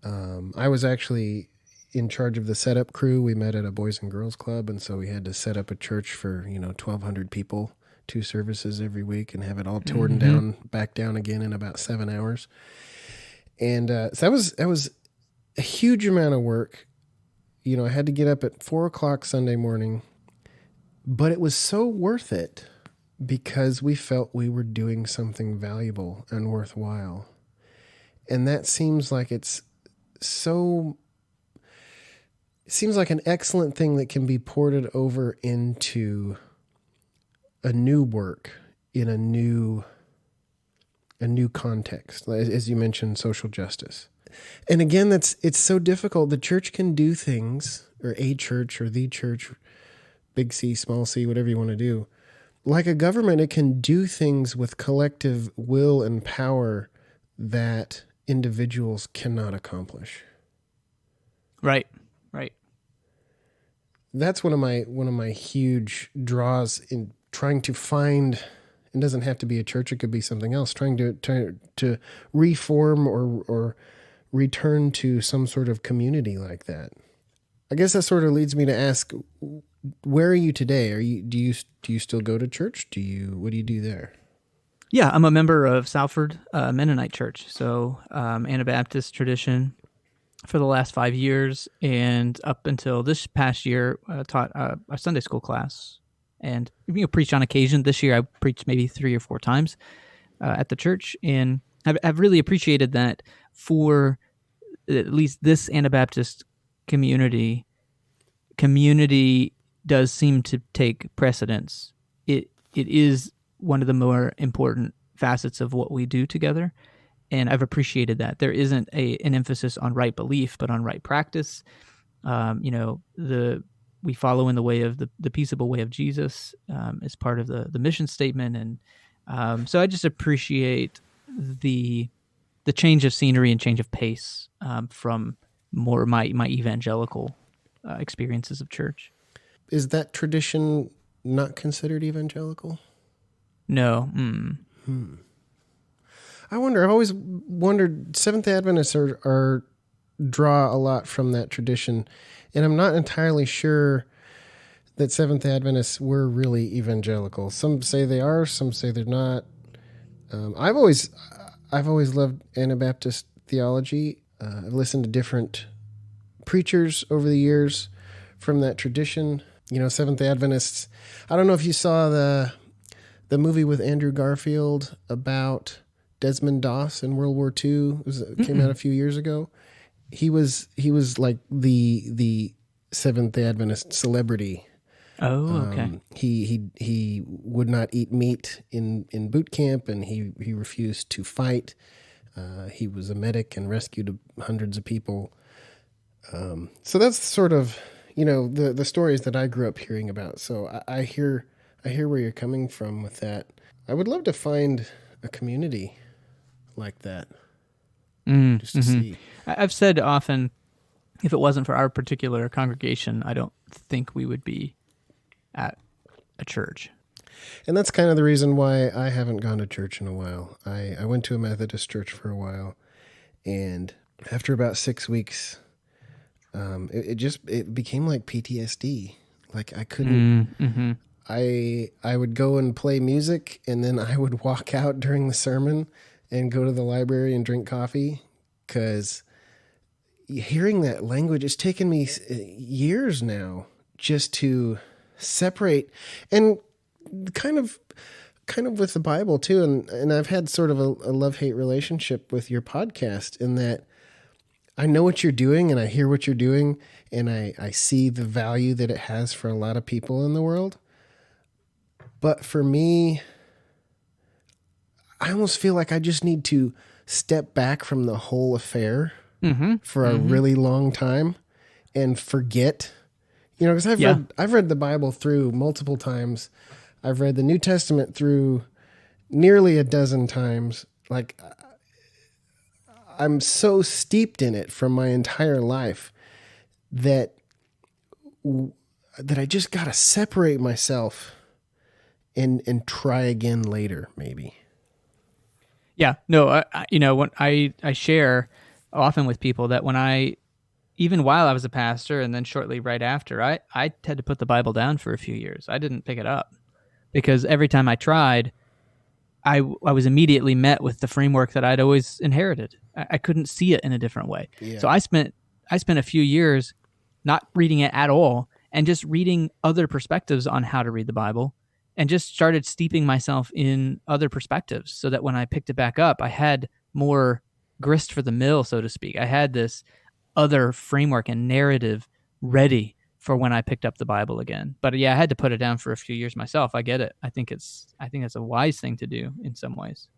I was actually in charge of the setup crew. We met at a Boys and Girls Club, and so we had to set up a church for 1,200 people, 2 services every week, and have it all torn down, back down again in about 7 hours. And so that was a huge amount of work. I had to get up at 4:00 Sunday morning, but it was so worth it because we felt we were doing something valuable and worthwhile. And that seems like it seems like an excellent thing that can be ported over into a new work in a new context, as you mentioned, social justice. And again, it's so difficult. The church can do things, or a church or the church, big C, small c, whatever you want to do. Like a government, it can do things with collective will and power that individuals cannot accomplish. Right. That's one of my huge draws in trying to find. It doesn't have to be a church; it could be something else. Trying to reform or return to some sort of community like that. I guess that sort of leads me to ask, where are you today? Do you still go to church? What do you do there? Yeah, I'm a member of Salford Mennonite Church, so Anabaptist tradition for the last 5 years, and up until this past year, taught a Sunday school class, and preached on occasion. This year, I preached maybe 3 or 4 times at the church, and I've really appreciated that for at least this Anabaptist community does seem to take precedence. It is one of the more important facets of what we do together. And I've appreciated that. There isn't an emphasis on right belief, but on right practice. We follow in the way of the peaceable way of Jesus as part of the mission statement. And so I just appreciate the change of scenery and change of pace from more my evangelical experiences of church. Is that tradition not considered evangelical? No. I wonder. I've always wondered. Seventh Adventists draw a lot from that tradition, and I'm not entirely sure that Seventh Adventists were really evangelical. Some say they are. Some say they're not. I've always loved Anabaptist theology. I've listened to different preachers over the years from that tradition. Seventh Adventists. I don't know if you saw the movie with Andrew Garfield about Desmond Doss in World War II. It came out a few years ago. He was like the Seventh Adventist celebrity. Oh, okay. He would not eat meat in boot camp, and he refused to fight. He was a medic and rescued hundreds of people. So that's sort of the stories that I grew up hearing about. So I hear where you're coming from with that. I would love to find a community like that, just to see. I've said often, if it wasn't for our particular congregation, I don't think we would be at a church. And that's kind of the reason why I haven't gone to church in a while. I went to a Methodist church for a while, and after about 6 weeks, it became like PTSD. Like I couldn't. Mm-hmm. I would go and play music, and then I would walk out during the sermon and go to the library and drink coffee, because hearing that language, it's taken me years now just to separate, and kind of with the Bible too. And I've had sort of a love-hate relationship with your podcast, in that I know what you're doing and I hear what you're doing, and I see the value that it has for a lot of people in the world. But for me, I almost feel like I just need to step back from the whole affair for a really long time and forget, because I've read the Bible through multiple times. I've read the New Testament through nearly a dozen times. Like, I'm so steeped in it from my entire life that I just got to separate myself and try again later, maybe. Yeah, no, when I share often with people that even while I was a pastor and then shortly right after, I had to put the Bible down for a few years. I didn't pick it up because every time I tried, I was immediately met with the framework that I'd always inherited. I couldn't see it in a different way. Yeah. So I spent a few years not reading it at all and just reading other perspectives on how to read the Bible, and just started steeping myself in other perspectives so that when I picked it back up, I had more grist for the mill, so to speak. I had this other framework and narrative ready for when I picked up the Bible again. But yeah, I had to put it down for a few years myself. I get it. I think it's a wise thing to do in some ways.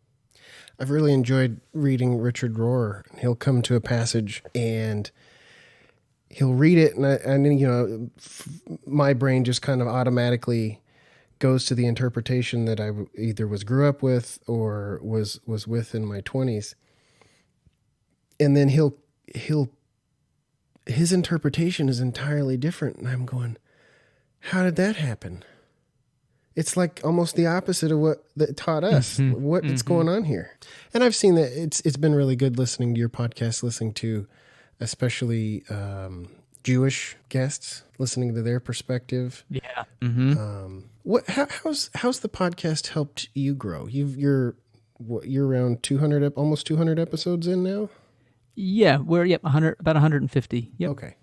I've really enjoyed reading Richard Rohr. He'll come to a passage and he'll read it, and my brain just kind of automatically goes to the interpretation that I either grew up with or was with in my 20s. And then his interpretation is entirely different. And I'm going, how did that happen? It's like almost the opposite of what that taught us. What's going on here? And I've seen that it's been really good listening to your podcast, listening to especially Jewish guests, listening to their perspective. Yeah. How's the podcast helped you grow? You're around 200, almost 200 episodes in now? Yeah, we're about 150. Yep. Okay.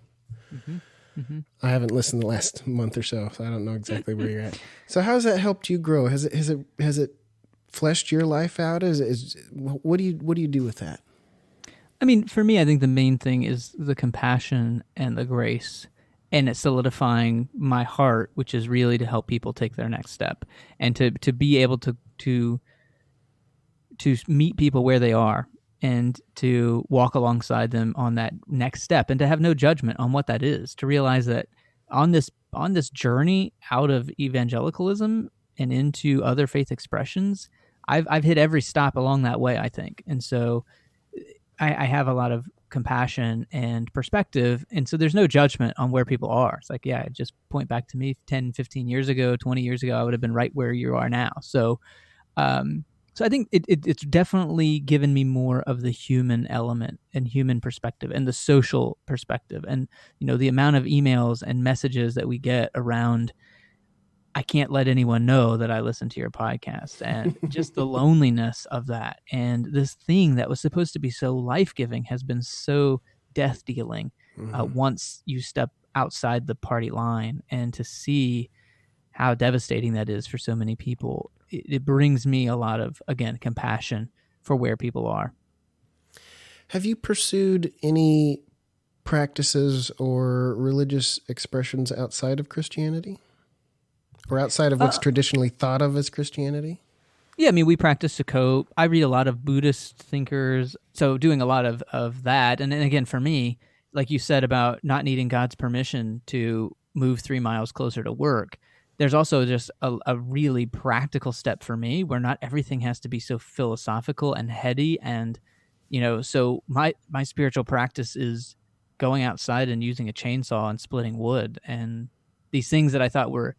I haven't listened the last month or so I don't know exactly where you're at. So how's that helped you grow? Has it fleshed your life out? What do you do with that? I mean, for me, I think the main thing is the compassion and the grace, and it's solidifying my heart, which is really to help people take their next step, and to be able to meet people where they are and to walk alongside them on that next step, and to have no judgment on what that is, to realize that on this journey out of evangelicalism and into other faith expressions, I've hit every stop along that way, I think. And so I have a lot of compassion and perspective, and so there's no judgment on where people are. It's like, yeah, just point back to me 10, 15 years ago, 20 years ago, I would have been right where you are now. So I think it's definitely given me more of the human element and human perspective and the social perspective. And, the amount of emails and messages that we get around, I can't let anyone know that I listen to your podcast, and just the loneliness of that. And this thing that was supposed to be so life-giving has been so death-dealing once you step outside the party line, and to see how devastating that is for so many people. It brings me a lot of, again, compassion for where people are. Have you pursued any practices or religious expressions outside of Christianity? Or outside of what's traditionally thought of as Christianity? Yeah, I mean, we practice Sukkot. I read a lot of Buddhist thinkers, so doing a lot of that. And then again, for me, like you said about not needing God's permission to move 3 miles closer to work, there's also just a really practical step for me where not everything has to be so philosophical and heady. And, so my spiritual practice is going outside and using a chainsaw and splitting wood, and these things that I thought were,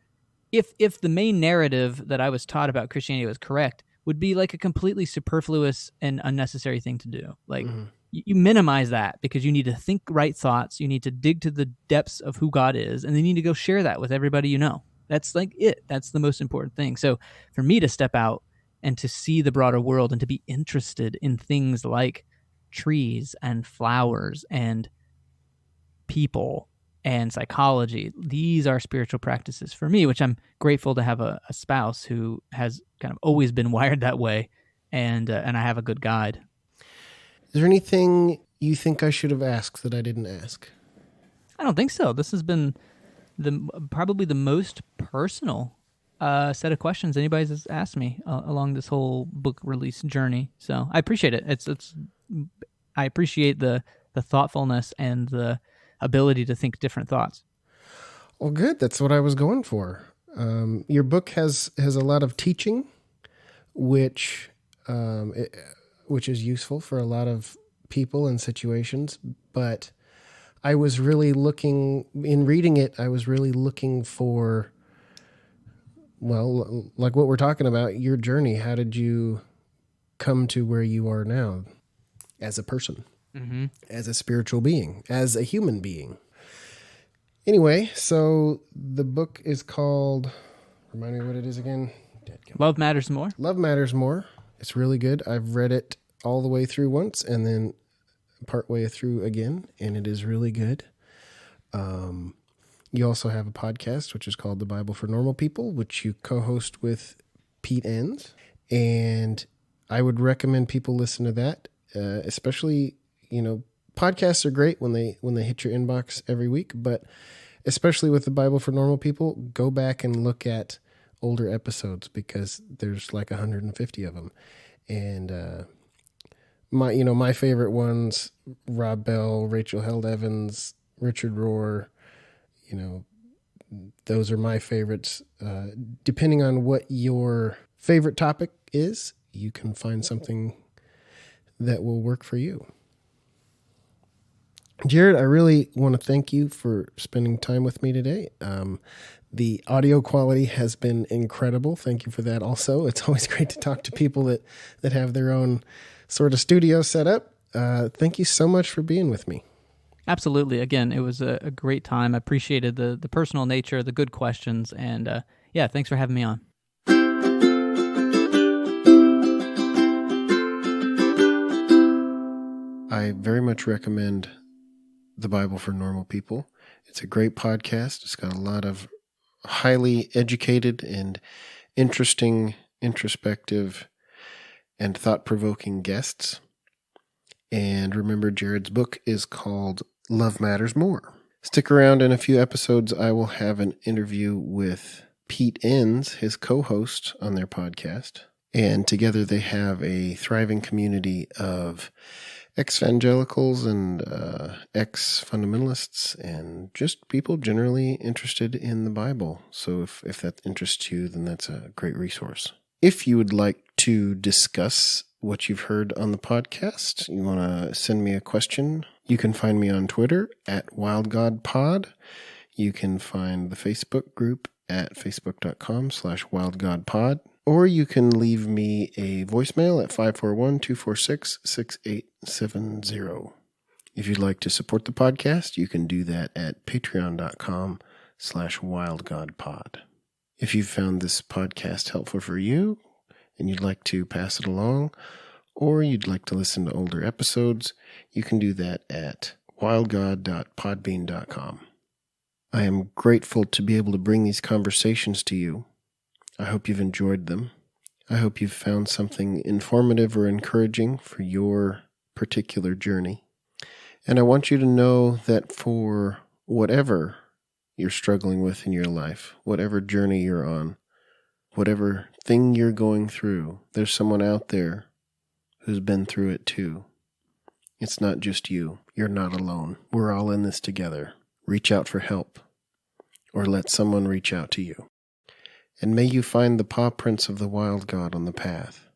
if the main narrative that I was taught about Christianity was correct, would be like a completely superfluous and unnecessary thing to do. Like, you minimize that because you need to think right thoughts. You need to dig to the depths of who God is, and then you need to go share that with everybody you know. That's like it. That's the most important thing. So for me to step out and to see the broader world and to be interested in things like trees and flowers and people and psychology, these are spiritual practices for me, which I'm grateful to have a spouse who has kind of always been wired that way, and I have a good guide. Is there anything you think I should have asked that I didn't ask? I don't think so. This has been probably the most personal set of questions anybody's asked me along this whole book release journey. So I appreciate it. I appreciate the thoughtfulness and the ability to think different thoughts. Well, good. That's what I was going for. Your book has a lot of teaching, which is useful for a lot of people and situations. But I was really looking for, well, like what we're talking about, your journey. How did you come to where you are now as a person, as a spiritual being, as a human being? Anyway, so the book is called, remind me what it is again. Love Matters More. Love Matters More. It's really good. I've read it all the way through once and then part way through again, and it is really good. You also have a podcast, which is called The Bible for Normal People, which you co-host with Pete Enns. And I would recommend people listen to that, especially, podcasts are great when they hit your inbox every week, but especially with The Bible for Normal People, go back and look at older episodes because there's like 150 of them. And my favorite ones, Rob Bell, Rachel Held Evans, Richard Rohr, those are my favorites. Depending on what your favorite topic is, you can find something that will work for you. Jared, I really want to thank you for spending time with me today. The audio quality has been incredible. Thank you for that also. It's always great to talk to people that have their own sort of studio set up. Thank you so much for being with me. Absolutely. Again, it was a great time. I appreciated the personal nature, the good questions, and thanks for having me on. I very much recommend The Bible for Normal People. It's a great podcast. It's got a lot of highly educated and interesting, introspective, and thought-provoking guests. And remember, Jared's book is called Love Matters More. Stick around. In a few episodes, I will have an interview with Pete Enns, his co-host on their podcast. And together they have a thriving community of ex-evangelicals and ex-fundamentalists and just people generally interested in the Bible. So if that interests you, then that's a great resource. If you would like to discuss what you've heard on the podcast, you want to send me a question, you can find me on Twitter at WildGodPod. You can find the Facebook group at facebook.com/WildGodPod. Or you can leave me a voicemail at 541-246-6870. If you'd like to support the podcast, you can do that at patreon.com/WildGodPod. If you've found this podcast helpful for you and you'd like to pass it along, or you'd like to listen to older episodes, you can do that at wildgod.podbean.com. I am grateful to be able to bring these conversations to you. I hope you've enjoyed them. I hope you've found something informative or encouraging for your particular journey. And I want you to know that for whatever you're struggling with in your life, whatever journey you're on, whatever thing you're going through, there's someone out there who's been through it too. It's not just you. You're not alone. We're all in this together. Reach out for help, or let someone reach out to you. And may you find the paw prints of the wild God on the path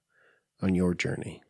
on your journey.